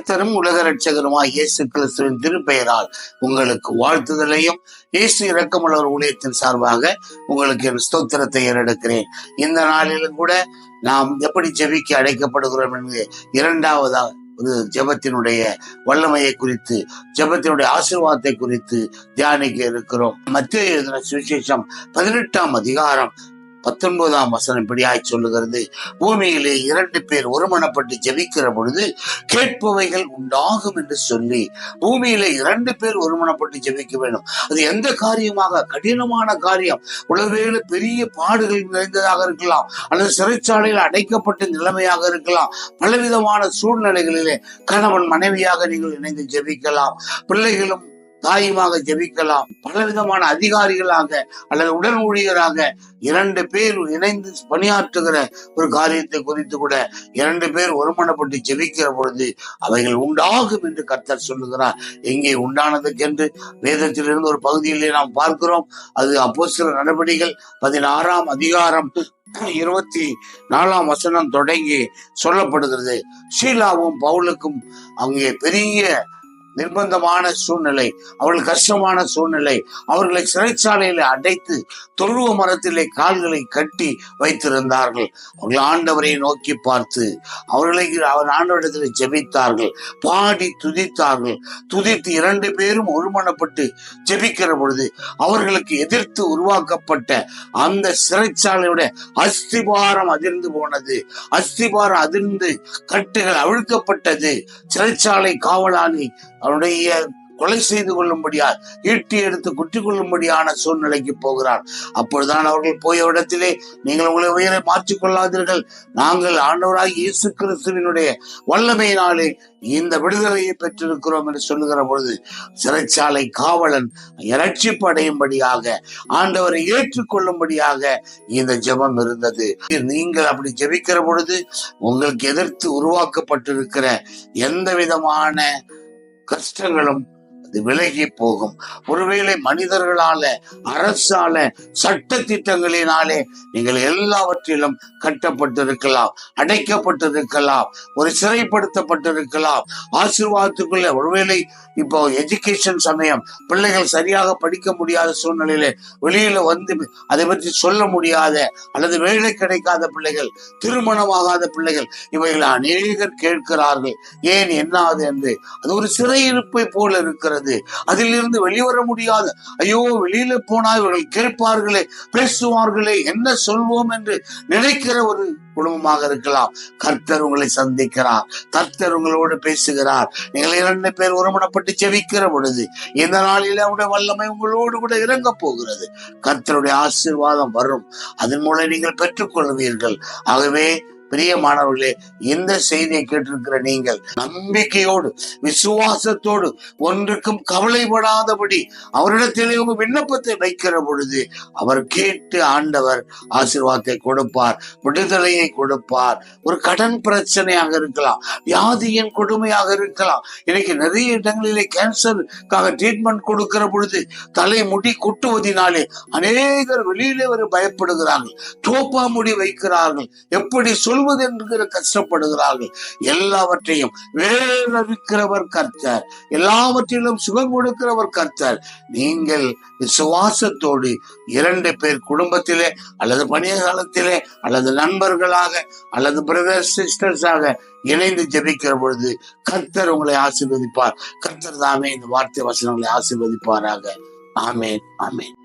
கர்த்தரும் உலக ரட்சகருமாய் இயேசு கிறிஸ்துவின் திருப்பெயரால் உங்களுக்கு வாழ்த்துதலையும் இயேசு இரக்கமுள்ளவர் ஊழியத்தின் சார்பாக உங்களுக்கு என் ஸ்தோத்திரத்தை ஏறெடுக்கிறேன். இந்த நாளிலும் கூட நாம் எப்படி ஜெபிக்க அழைக்கப்படுகிறோம் என்று இரண்டாவதாக ஒரு ஜெபத்தினுடைய வல்லமையை குறித்து, ஜெபத்தினுடைய ஆசீர்வாதத்தை குறித்து தியானிக்க இருக்கிறோம். மத்தேயு எழுதின சுவிசேஷம் 18ஆம் அதிகாரம் 19ஆம் வசனம் இப்படியாய் சொல்லுகிறது, பூமியிலே 2 பேர் ஒருமனப்பட்டு ஜெபிக்கிற பொழுது கேட்பவைகள் உண்டாகும் என்று சொல்லி. பூமியிலே 2 பேர் ஒருமனப்பட்டு ஜெபிக்க வேண்டும். அது எந்த காரியமாக, கடினமான காரியம், உலகில பெரிய பாடுகள் நிறைந்ததாக இருக்கலாம், அல்லது சிறைச்சாலையில் அடைக்கப்பட்ட நிலைமையாக இருக்கலாம், பலவிதமான சூழ்நிலைகளிலே கணவன் மனைவியாக நீங்கள் இணைந்து ஜெபிக்கலாம், பிள்ளைகளும் தாயுமாக ஜெபிக்கலாம், பலவிதமான அதிகாரிகளாக அல்லது உடன் ஊழியராக 2 பேர் இணைந்து பணியாற்றுகிற ஒரு காரியத்தை குறித்து கூட 2 பேர் ஒருமனப்பட்டு ஜெபிக்கிற பொழுது அவைகள் உண்டாகும் என்று கர்த்தர் சொல்லுகிறார். எங்கே உண்டானதுக்கு என்று வேதத்திலிருந்து ஒரு பகுதியிலே நாம் பார்க்கிறோம். அது அப்போஸ்தலர் நடபடிகள் 16ஆம் அதிகாரம் 24ஆம் வசனம் தொடங்கி சொல்லப்படுகிறது. ஷீலாவும் பவுலுக்கும் அங்கே பெரிய நிர்பந்தமான சூழ்நிலை, அவர்கள் கஷ்டமான சூழ்நிலை. அவர்களை சிறைச்சாலையில அடைத்து தொழுவ மரத்திலே கால்களை கட்டி வைத்திருந்தார்கள். அவர்கள் ஆண்டவரை நோக்கி பார்த்து அவர் ஆண்டவரிடத்தில் ஜெபித்தார்கள், பாடி துதித்தார்கள். துதித்து 2 பேரும் ஒருமனப்பட்டு ஜெபிக்கிற பொழுது அவர்களுக்கு எதிர்த்து உருவாக்கப்பட்ட அந்த சிறைச்சாலையோட அஸ்திபாரம் அதிர்ந்து போனது. அஸ்திபாரம் அதிர்ந்து கட்டுகள் அவிழ்க்கப்பட்டது. சிறைச்சாலை காவலாளி அவருடைய கொலை செய்து கொள்ளும்படியா, ஈட்டி எடுத்து குற்றி கொள்ளும்படியான சூழ்நிலைக்கு போகிறார். அப்பொழுதுதான் அவர்கள் போய இடத்திலே, நீங்கள் உங்களை உயிரை மாற்றிக்கொள்ளாதீர்கள், நாங்கள் ஆண்டவராய் இயேசு கிறிஸ்துவினுடைய வல்லமையினாலே இந்த விடுதலையை பெற்றிருக்கிறோம் என்று சொல்லுகிற பொழுது சிறைச்சாலை காவலன் இரட்சிப்பு அடையும்படியாக, ஆண்டவரை ஏற்றுக்கொள்ளும்படியாக இந்த ஜெபம் இருந்தது. நீங்கள் அப்படி ஜெபிக்கிற பொழுது உங்களுக்கு எதிர்த்து உருவாக்கப்பட்டிருக்கிற எந்த விதமான கஷ்டங்களும் அது விலகி போகும். ஒருவேளை மனிதர்களால, அரசால, சட்ட திட்டங்களினாலே நீங்கள் எல்லாவற்றிலும் கட்டப்பட்டிருக்கலாம், அடைக்கப்பட்டிருக்கலாம், ஒரு சிறைப்படுத்தப்பட்டிருக்கலாம். ஆசீர்வாதத்துக்குள்ள ஒருவேளை இப்போ எஜுகேஷன் சமயம், பிள்ளைகள் சரியாக படிக்க முடியாத சூழ்நிலையில வெளியில வந்து அதை பற்றி சொல்ல முடியாத அல்லது வேலை கிடைக்காத பிள்ளைகள், திருமணமாகாத பிள்ளைகள், இவைகள் அநேகர் கேட்கிறார்கள், ஏன் என்னாது என்று. அது ஒரு சிறையிருப்பை போல இருக்கிறது. அதிலிருந்து வெளிவர முடியாது. ஐயோ, வெளியில போனா இவர்கள் கேட்பார்களே, பேசுவார்களே, என்ன சொல்வோம் என்று நினைக்கிற ஒரு குடும்பமாக இருக்கலாம். கர்த்தர் உங்களை சந்திக்கிறார், கர்த்தர் உங்களோடு பேசுகிறார். நீங்கள் 2 பேர் ஒருமனப்பட்டு ஜெபிக்கிற பொழுது இந்த நாளில் அவருடைய வல்லமை உங்களோடு கூட இறங்க போகிறது. கர்த்தருடைய ஆசீர்வாதம் வரும், அதன் மூலம் நீங்கள் பெற்றுக்கொள்வீர்கள். ஆகவே பிரியமானவர்களே, இந்த செய்தியை கேட்டிருக்கிற நீங்கள் நம்பிக்கையோடு, விசுவாசத்தோடு, ஒன்றுக்கும் கவலைப்படாதபடி அவரிடத்திலே உங்க விண்ணப்பத்தை வைக்கிற பொழுது அவர் கேட்டு ஆண்டவர் ஆசீர்வாதத்தை கொடுப்பார், விடுதலையை கொடுப்பார். ஒரு கடன் பிரச்சனையாக இருக்கலாம், வியாதியின் கொடுமையாக இருக்கலாம். இன்னைக்கு நிறைய இடங்களிலே கேன்சருக்காக ட்ரீட்மெண்ட் கொடுக்கிற பொழுது தலைமுடி கொட்டுவதினாலே அநேகர் வெளியிலே வர பயப்படுகிறார்கள், தோப்பா முடி வைக்கிறார்கள், எப்படி சொல்வது என்று கஷ்டப்படுகிறார்கள். எல்லாவற்றையும் வேறறுக்கிறவர் கர்த்தர், எல்லாவற்றிலும் சுகம் கொடுக்கிறவர் கர்த்தர். நீங்கள் விசுவாசத்தோடு 2 பேர் குடும்பத்திலே அல்லது பணியாளத்திலே அல்லது நண்பர்களாக அல்லது பிரதர்ஸ் சிஸ்டர்ஸாக இணைந்து ஜெபிக்கிற பொழுது கர்த்தர் உங்களை ஆசீர்வதிப்பார். கர்த்தர் தாமே இந்த வார்த்தை வசனங்களை ஆசீர்வதிப்பாராக. ஆமென், ஆமென்.